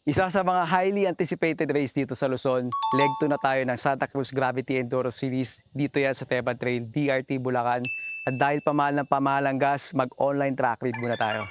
Isa sa mga highly anticipated race dito sa Luzon, leg 2 na tayo ng Santa Cruz Gravity Enduro Series. Dito yan sa Teba Trail, DRT Bulacan. At dahil pamahal ng pamahal ang gas, mag-online track read muna tayo.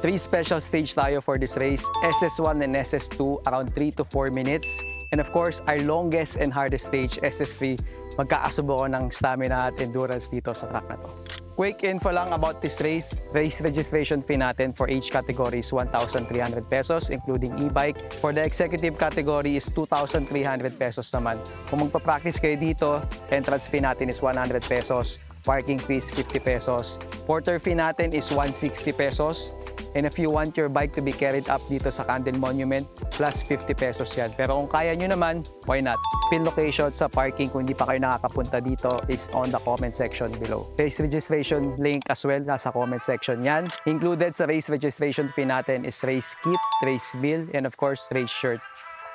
Three special stage tayo for this race, SS1 and SS2 around 3 to 4 minutes. And of course, our longest and hardest stage, SS3, magkakasubo ko ng stamina at endurance dito sa track na to. Quick info lang about this race. Race registration fee natin for each category is 1,300 pesos, including e-bike. For the executive category is 2,300 pesos naman. Kung magpa-practice kayo dito, entrance fee natin is 100 pesos. Parking fee is 50 pesos. Porter fee natin is 160 pesos. And if you want your bike to be carried up dito sa Candle Monument, plus 50 pesos yan. Pero kung kaya nyo naman, why not? Pin location sa parking kung hindi pa kayo nakakapunta dito is on the comment section below. Race registration link as well, nasa comment section yan. Included sa race registration fee natin is race kit, race bill, and of course, race shirt.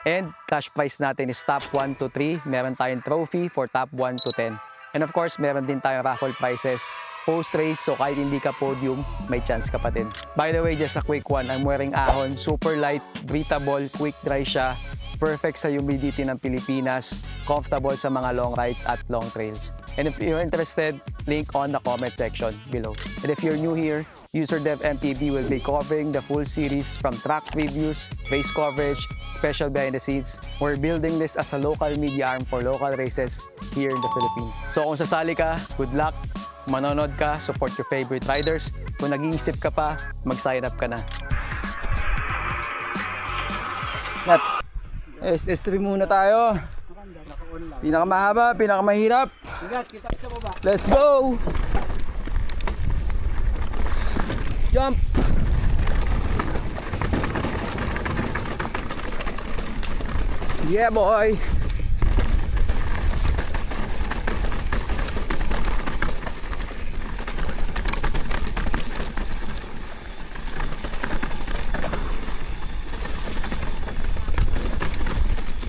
And cash prize natin is top 1 to 3. Meron tayong trophy for top 1 to 10. And of course, meron din tayong raffle prizes post-race, so kahit hindi ka podium, may chance ka pa din. By the way, just a quick one, ang wearing ahon, super light, breathable, quick dry siya, perfect sa humidity ng Pilipinas, comfortable sa mga long rides at long trails. And if you're interested, link on the comment section below. And if you're new here, UserDevMTV will be covering the full series from track reviews, race coverage, special behind the scenes. We're building this as a local media arm for local races here in the Philippines. So kung sasali ka, good luck. Manonood ka, support your favorite riders. Kung nag-iisip ka pa, mag-sign up ka na. At SS3 muna tayo. Pinakamahaba, pinakamahirap. Let's go! Jump! Yeah, boy!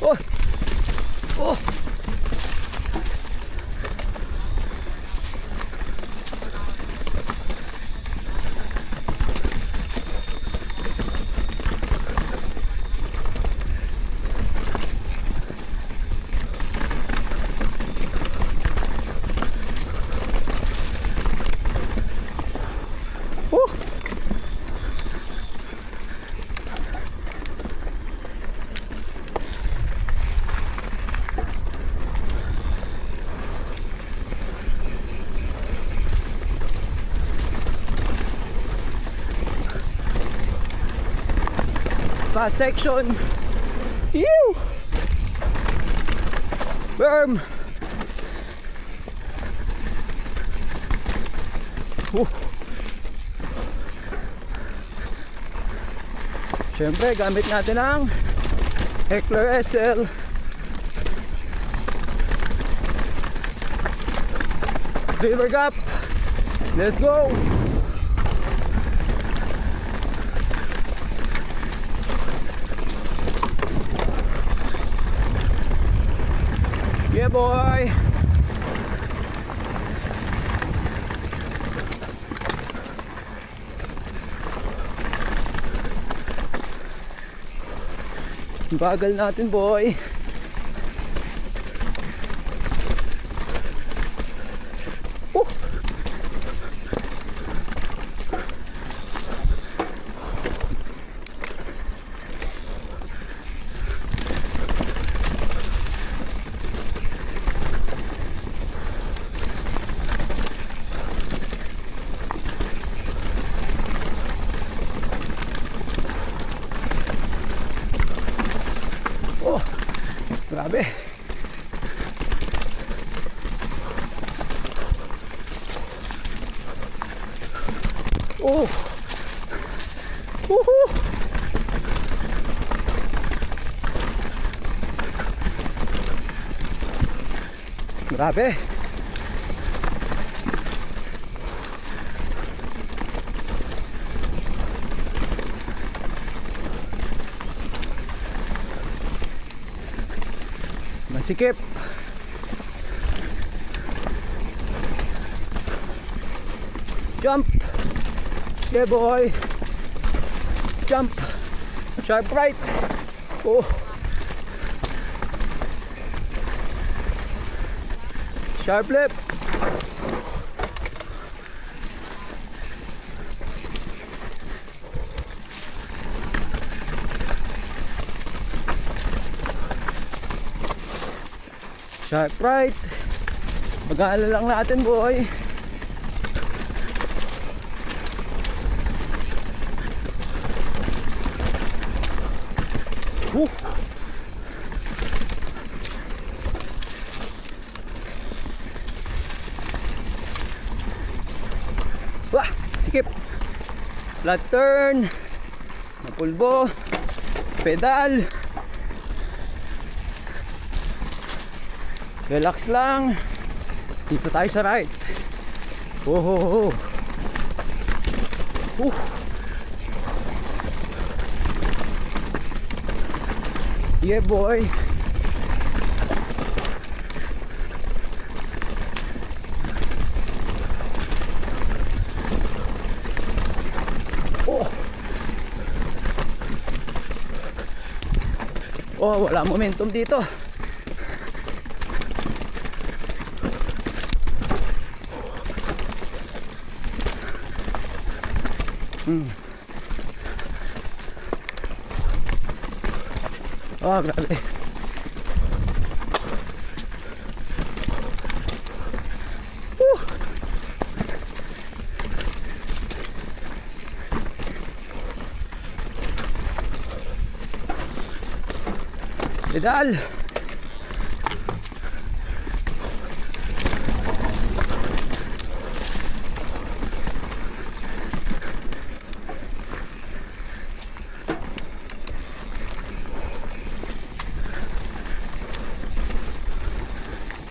Oh! Oh! Fast section. Ew! Berm! Siyempre, gamit natin ang Heckler SL. River Gap. Let's go! Yeah, boy! Bagal natin, boy! Oh! Woohoo! Grabe! Masikip! Jump! Yeah boy! Jump! Sharp right! Oh! Sharp left! Sharp right! Mag-aalala lang natin boy! Woo! Wah! Sikip! Flat turn! Napulbo! Pedal! Relax lang! Dito tayo sa right! Oh, oh, oh. Yeah boy! Oh! Oh, wala momentum dito. Oh, grabe. Woo! Pedal.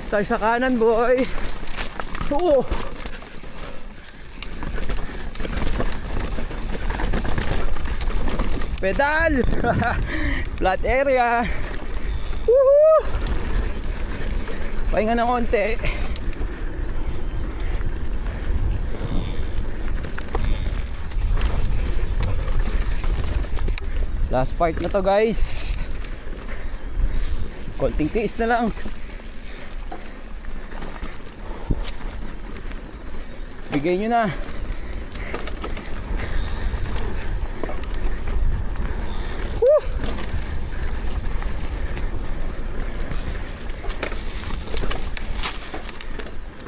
Tayo sa kanan boy. Oh. Pedal. Flat area. Woohoo! Pahinga ng konti. Last part na to guys. Konting tiis na lang. Bigay nyo na. Woo!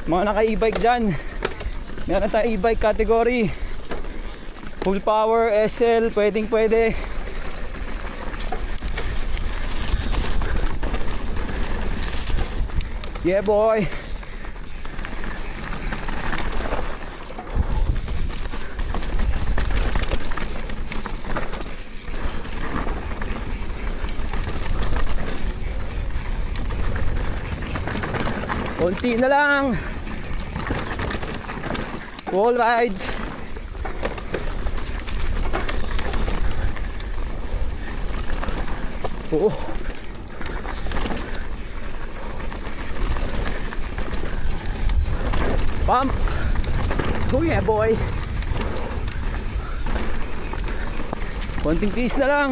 Mga naka e-bike dyan, meron tayong e-bike category, full power, SL, pwedeng pwede. Yeah boy! Konti na lang. Wall ride. Oh. Pump. Oh yeah boy. Konting tiis na lang.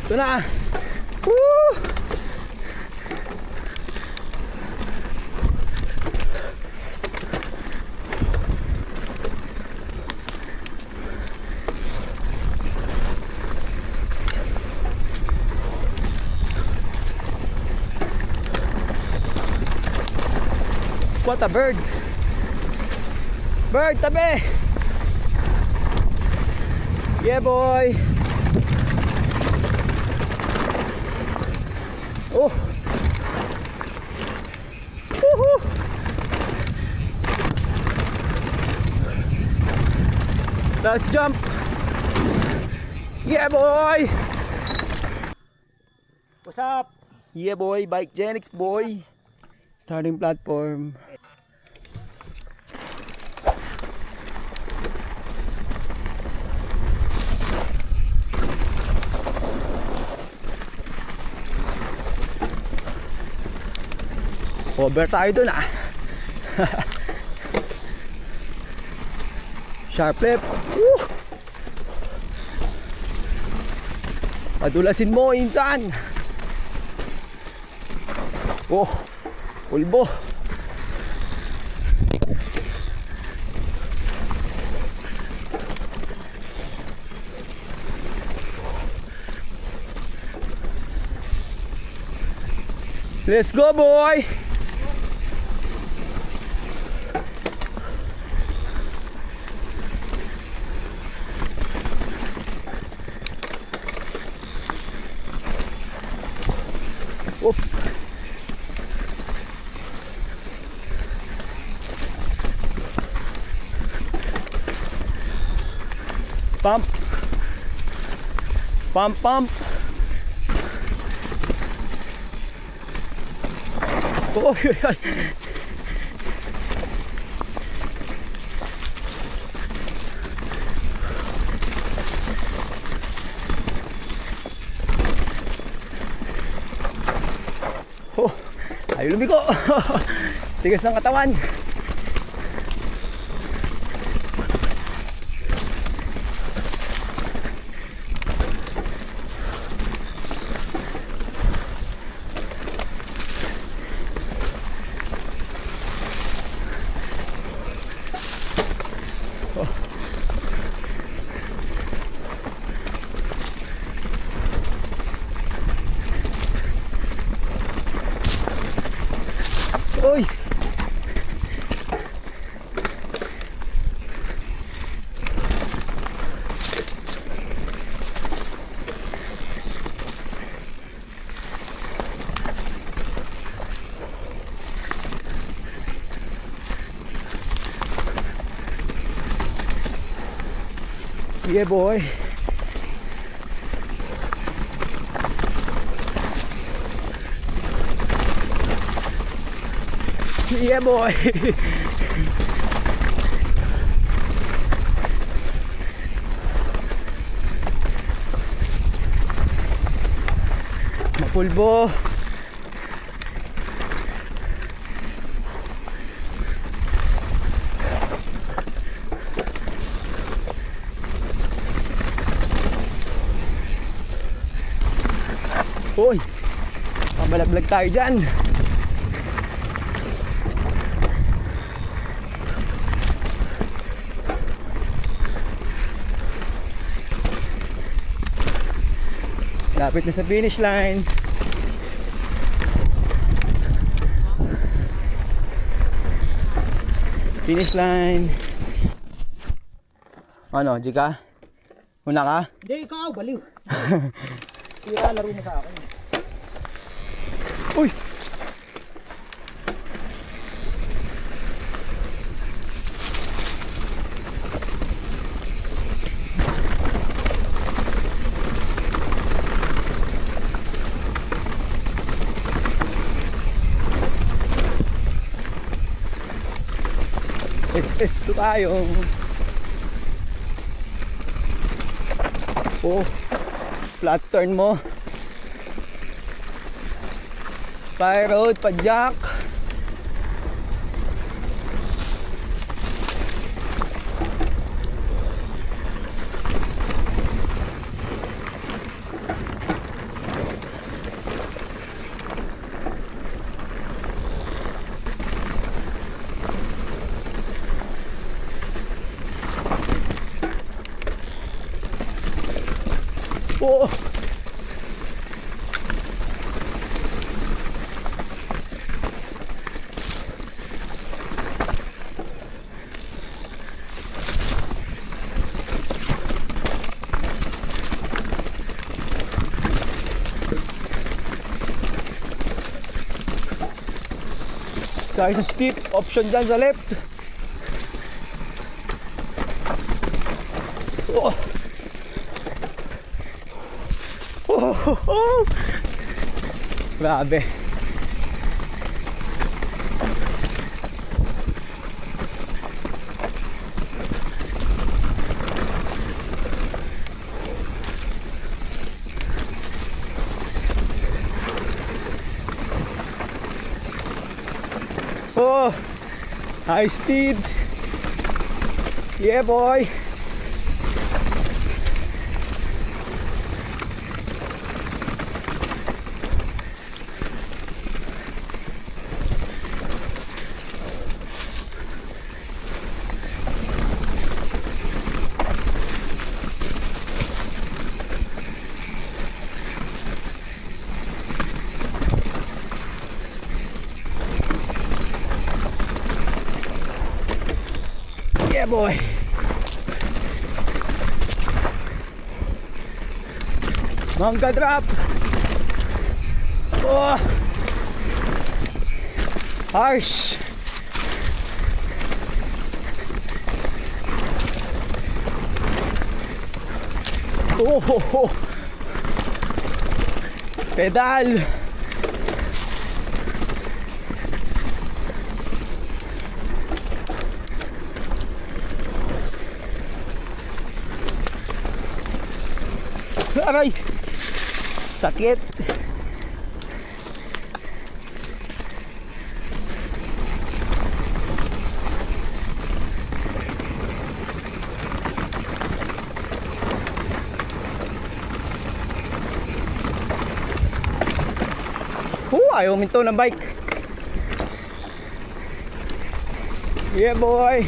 Ito na. Woo! What a bird. Bird, tabi. Yeah boy. Oh. Woohoo. Let's jump. Yeah, boy. What's up? Yeah, boy. Bike Genix, boy. Starting platform. Over tayo dun ah. Sharp left. Woo! Padulasin mo, insan. Oh, pulbo. Let's go, boy. Oop. Pump. Pump, pump. Oh, oh, ayaw lumiko. Tigas ng katawan. Uy! Yeah, boy. Yeah, boy. Mapulbo. Uy, pamalaglag tayo dyan. Lapit na sa finish line. Finish line. Ano, Jika? Una ka? Hindi, ikaw, baliw. Tira, laro mo sa akin. Uy! SS2 tayo. Oh, flat turn mo. Fire road, pa-jack. Oh. Kahit sa steep, option dyan sa left. Oh. Oh. Grabe. Oh, high speed. Yeah, boy. Yeah, boy. Mangga drop. Oh. Harsh. Oh. Pedal. Aray! Sakit! Ayaw minto ng bike. Yeah, boy!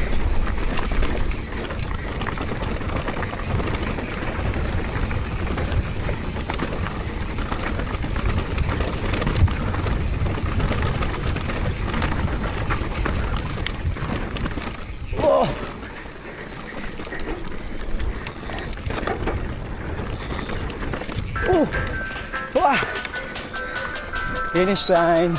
Wah! Finish line.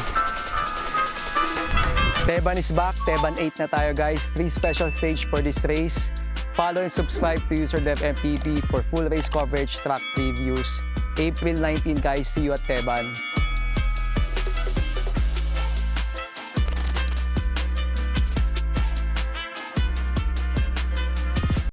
Teban is back. Teban 8 na tayo, guys. 3 special stage for this race. Follow and subscribe to UserDev MPP for full race coverage, track previews. April 19, guys. See you at Teban.